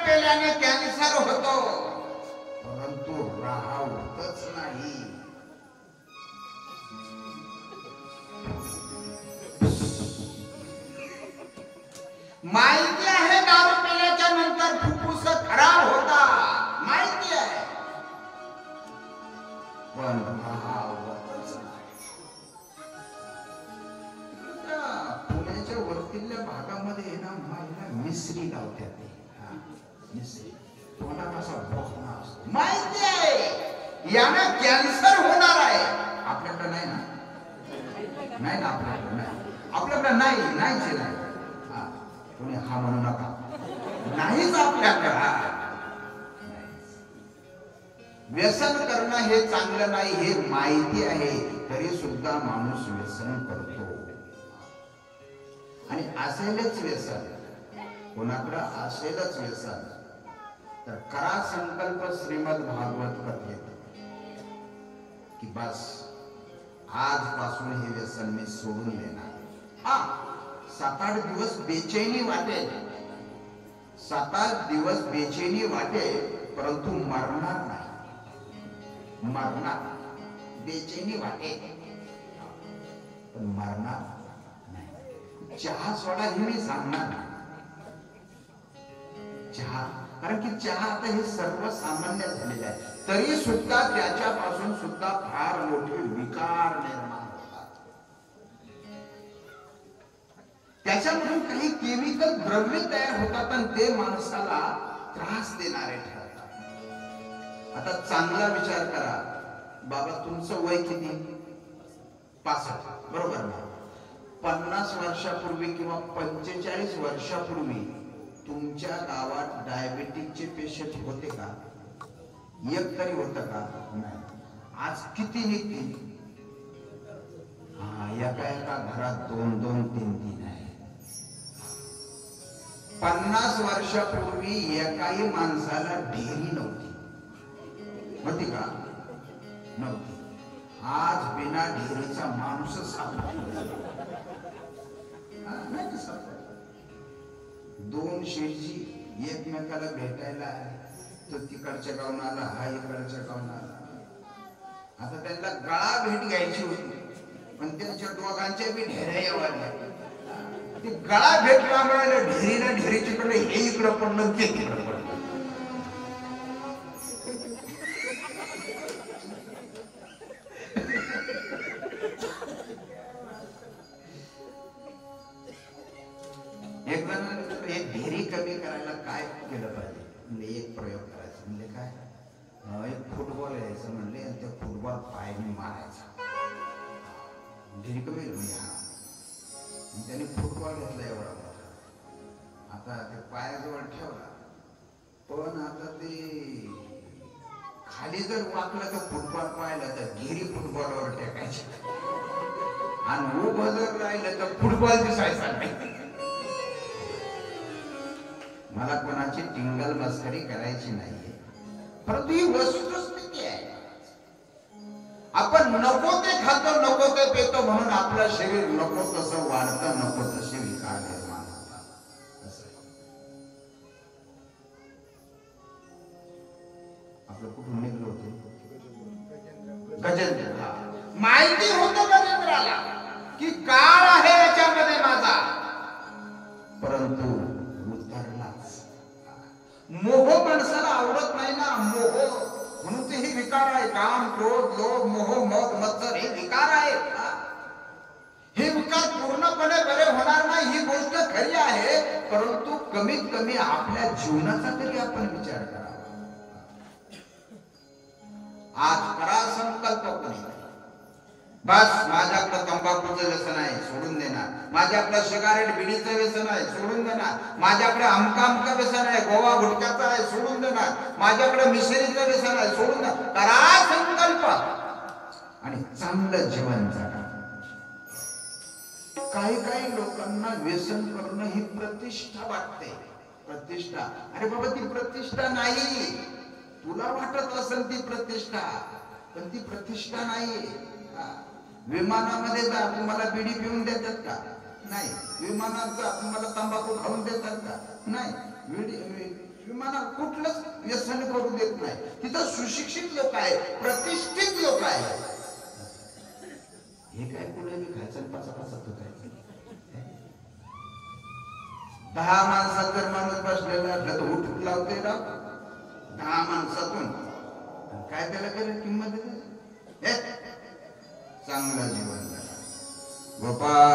पेल्याने cancer होतो, परंतु राहतच नाही. माहिती आहे दारू पिल्याच्या नंतर फुफ्फुस खराब होतात, माहिती आहे, पण राहतच नाही. पुण्याच्या वरतील्या भागामध्ये ना महिला मिसरी लावतात, मिसरी तोंडात असा भोकणा असतो, माहिती आहे यानं कॅन्सर होणार आहे. आपल्याकडे नाही ना, नाही ना, आपल्याकडे नाही, आपल्याकडे नाही, नाहीच नाही. कोणी हा म्हणू नका, नाहीच आपल्याकडे. व्यसन करणं हे चांगलं नाही हे माहिती आहे, तरी सुद्धा माणूस व्यसन करतो. आणि असेलच व्यसन, कोणाकडं असेलच व्यसन तर करा संकल्प श्रीमद भागवत कथेत की बस आजपासून हे व्यसन मी सोडून देणार. हा 7-8 दिवस बेचैनी वाटेल, 7-8 दिवस बेचैनी वाटेल, परंतु मरणार नाही. मरणार, बेचैनी वाटेल पण मरणार नाही. चहा सोडा हे मी सांगणार नाही, चहा, कारण की चहा आता हे सर्वसामान्य झालेले आहे, तरी सुद्धा त्याच्यापासून सुद्धा फार मोठे विकार निर्माण होतात. त्याच्यामधून काही केमिकल द्रव्य तयार होतात आणि ते माणसाला त्रास देणारे ठरतात. आता चांगला विचार करा, बाबा तुमचं वय किती? 65, बरोबर ना? 50 वर्षापूर्वी किंवा 45 वर्षापूर्वी तुमच्या गावात डायबिटीसचे पेशंट होते का? एक तरी होतं का? नाही. आज किती निघतील? एका घरात 2-2, 3-3 आहे. 50 वर्षापूर्वी एकाही माणसाला ढेरी नव्हती, होती का? नव्हती. आज बिना ढेरीचा माणूसच सापडला. दोन शेठजी एकमेकाला भेटायला, तो तिकडच्या गावून आला, हा इकडच्या गावून आला. आता त्यांना गळा भेट घ्यायची होती, पण त्यांच्या दोघांच्या बी ढेऱ्या वाढल्या. ती गळा भेट लागला, ढेरीला ढेरीची कडे हे इकडं पडलं, ते तिकडं पडलं. एक जण एक ढेरी कमी करायला काय केलं पाहिजे? म्हणजे एक प्रयोग करायचा. म्हणजे काय, एक फुटबॉल यायचं म्हणले आणि त्या फुटबॉल पायाने मारायचा, ढेरी कमी म्हणजे. त्याने फुटबॉल घेतला एवढा मोठा, आता ते पायाजवळ ठेवला, पण आता ते खाली जर वाकलं तर फुटबॉल पाहिलं तर ढेरी फुटबॉलवर टेकायची, आणि उभं जर राहिलं तर फुटबॉल दिसायचा नाही. मला कोणाची टिंगल मस्करी करायची नाहीये, परंतु ही वस्तुस्थिती आहे. आपण नको ते खातो, नको ते पितो, म्हणून आपलं शरीर नको तसं वाढतं, नको तसे विकार निर्माण होतात. आपलं कुठून निघलं होतं? गजेंद्र. माहिती होतं गजेंद्राला की काळ आहे याच्यामध्ये माझा, परंतु मोह माणसाला आवडत नाही ना, मोह, म्हणून ते हे विकार आहे. काम, क्रोध, लोभ, मोह, मद, मत्सर हे विकार आहेत. हे विकार पूर्णपणे बरे होणार नाही ही गोष्ट खरी आहे, परंतु कमीत कमी आपल्या जीवनाचा तरी आपण विचार करावा. आज करा संकल्प कोणी, बस माझ्याकडे तंबाखूचं व्यसन आहे, सोडून देणार. माझ्याकडे सिगारेट बिडीचं व्यसन आहे, सोडून देणार. माझ्याकडे अमका व्यसन आहे, गोवा गुटख्याचं आहे, सोडून देणार. माझ्याकडे मिसरीचं व्यसन आहे, सोडून देणार. करा संकल्प आणि चांगलं जीवन जगा. काही लोकांना व्यसन करणं ही प्रतिष्ठा वाटते. प्रतिष्ठा, अरे बाबा ती प्रतिष्ठा नाही. तुला वाटत असेल ती प्रतिष्ठा, पण ती प्रतिष्ठा नाही. विमानामध्ये जा, तुम्हाला बिडी पिऊन देतात का? नाही. विमानात जा, तुम्हाला तंबाखू खाऊन देतात का? नाही. विमानात कुठलंच व्यसन करू देत नाही. तिथं सुशिक्षित लोक आहेत, प्रतिष्ठित लोक आहेत. हे काय पुढे मी खायचं पाचा पाचा तो काय 10 माणसात जर माणूस बसलेला असला तर उठून लावते राव 10 माणसातून. काय त्याला करेल किंमत चांगलं जीवन करा. गोपाळ